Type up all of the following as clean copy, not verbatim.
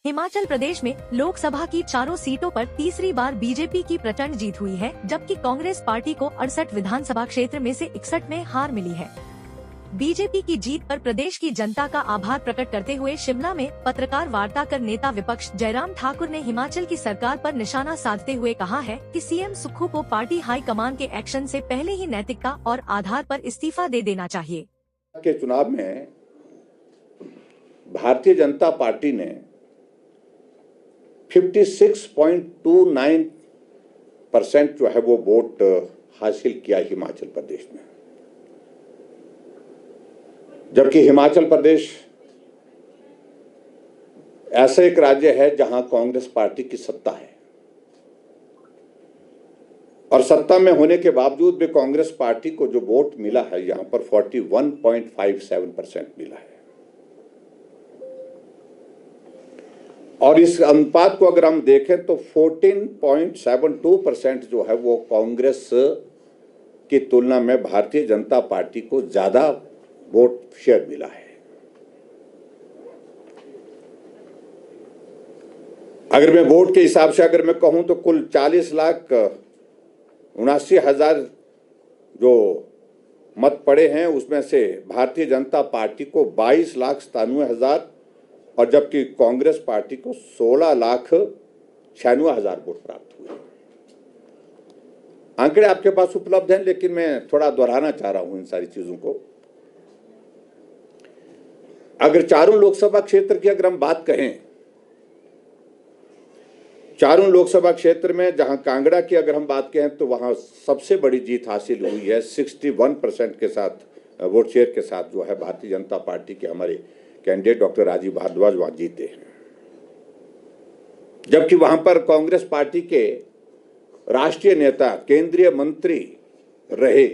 हिमाचल प्रदेश में लोकसभा की चारों सीटों पर तीसरी बार बीजेपी की प्रचंड जीत हुई है, जबकि कांग्रेस पार्टी को 68 विधानसभा क्षेत्र में से 61 में हार मिली है। बीजेपी की जीत पर प्रदेश की जनता का आभार प्रकट करते हुए शिमला में पत्रकार वार्ता कर नेता विपक्ष जयराम ठाकुर ने हिमाचल की सरकार पर निशाना साधते हुए कहा है कि सीएम सुक्खू को पार्टी हाईकमान के एक्शन से पहले ही नैतिकता और आधार पर इस्तीफा दे देना चाहिए। के चुनाव में भारतीय जनता पार्टी ने 56.29% जो है वो वोट हासिल किया हिमाचल प्रदेश में, जबकि हिमाचल प्रदेश ऐसा एक राज्य है जहां कांग्रेस पार्टी की सत्ता है और सत्ता में होने के बावजूद भी कांग्रेस पार्टी को जो वोट मिला है यहां पर 41.57% मिला है। और इस अनुपात को अगर हम देखें तो 14.72% जो है वो कांग्रेस की तुलना में भारतीय जनता पार्टी को ज्यादा वोट शेयर मिला है। अगर मैं वोट के हिसाब से अगर मैं कहूं तो कुल 40,79,000 जो मत पड़े हैं उसमें से भारतीय जनता पार्टी को 22,97,000 और जबकि कांग्रेस पार्टी को 16,96,000 वोट प्राप्त हुए। आंकड़े आपके पास उपलब्ध हैं, लेकिन मैं थोड़ा दोहराना चाह रहा हूं इन सारी चीजों को। अगर चारों लोकसभा क्षेत्र की अगर हम बात करें, चारों लोकसभा क्षेत्र में जहां कांगड़ा की अगर हम बात करें तो वहां सबसे बड़ी जीत हासिल हुई है 61% के साथ वोट शेयर के साथ जो है भारतीय जनता पार्टी के हमारे कैंडिडेट डॉक्टर राजीव भारद्वाज वहां जीते हैं। जबकि वहां पर कांग्रेस पार्टी के राष्ट्रीय नेता, केंद्रीय मंत्री रहे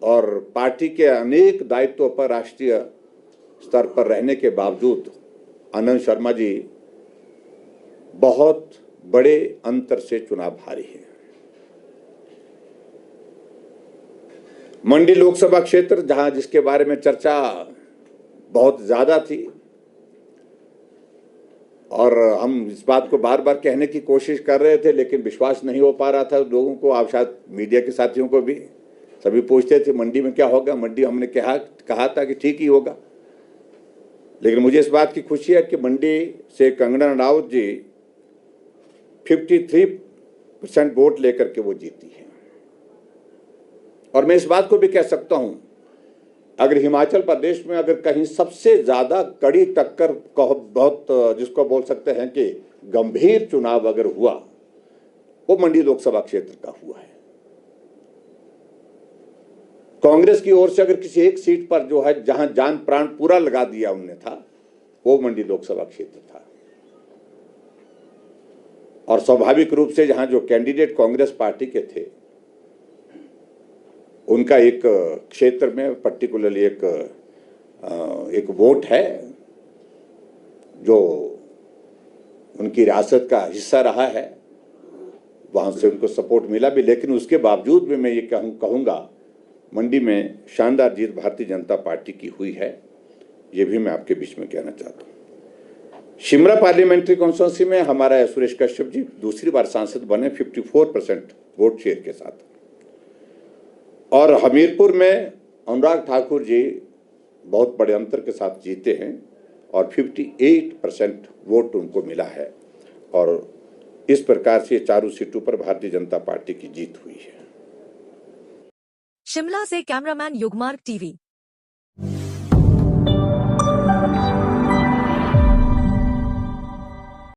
और पार्टी के अनेक दायित्वों पर राष्ट्रीय स्तर पर रहने के बावजूद आनंद शर्मा जी बहुत बड़े अंतर से चुनाव हारे हैं। मंडी लोकसभा क्षेत्र जहां जिसके बारे में चर्चा बहुत ज्यादा थी और हम इस बात को बार बार कहने की कोशिश कर रहे थे, लेकिन विश्वास नहीं हो पा रहा था लोगों को। आप शायद मीडिया के साथियों को भी सभी पूछते थे मंडी में क्या होगा। मंडी हमने कहा था कि ठीक ही होगा, लेकिन मुझे इस बात की खुशी है कि मंडी से कंगना रनावत जी 53% वोट लेकर के वो जीती है। और मैं इस बात को भी कह सकता हूं, अगर हिमाचल प्रदेश में अगर कहीं सबसे ज्यादा कड़ी टक्कर बहुत जिसको बोल सकते हैं कि गंभीर चुनाव अगर हुआ, वो मंडी लोकसभा क्षेत्र का हुआ है। कांग्रेस की ओर से अगर किसी एक सीट पर जो है जहां जान प्राण पूरा लगा दिया उनने था, वो मंडी लोकसभा क्षेत्र था। और स्वाभाविक रूप से जहां जो कैंडिडेट कांग्रेस पार्टी के थे उनका एक क्षेत्र में पर्टिकुलरली एक वोट है जो उनकी रियासत का हिस्सा रहा है, वहां से उनको सपोर्ट मिला भी। लेकिन उसके बावजूद भी मैं ये कहूंगा मंडी में शानदार जीत भारतीय जनता पार्टी की हुई है। ये भी मैं आपके बीच में कहना चाहता हूं। शिमला पार्लियामेंट्री कॉन्स्टिट्यूंसी में हमारा सुरेश कश्यप जी दूसरी बार सांसद बने 54% वोट शेयर के साथ, और हमीरपुर में अनुराग ठाकुर जी बहुत बड़े अंतर के साथ जीते हैं और 58% वोट उनको मिला है। और इस प्रकार से चारों सीटों पर भारतीय जनता पार्टी की जीत हुई है। शिमला से कैमरामैन युगमार्ग टीवी।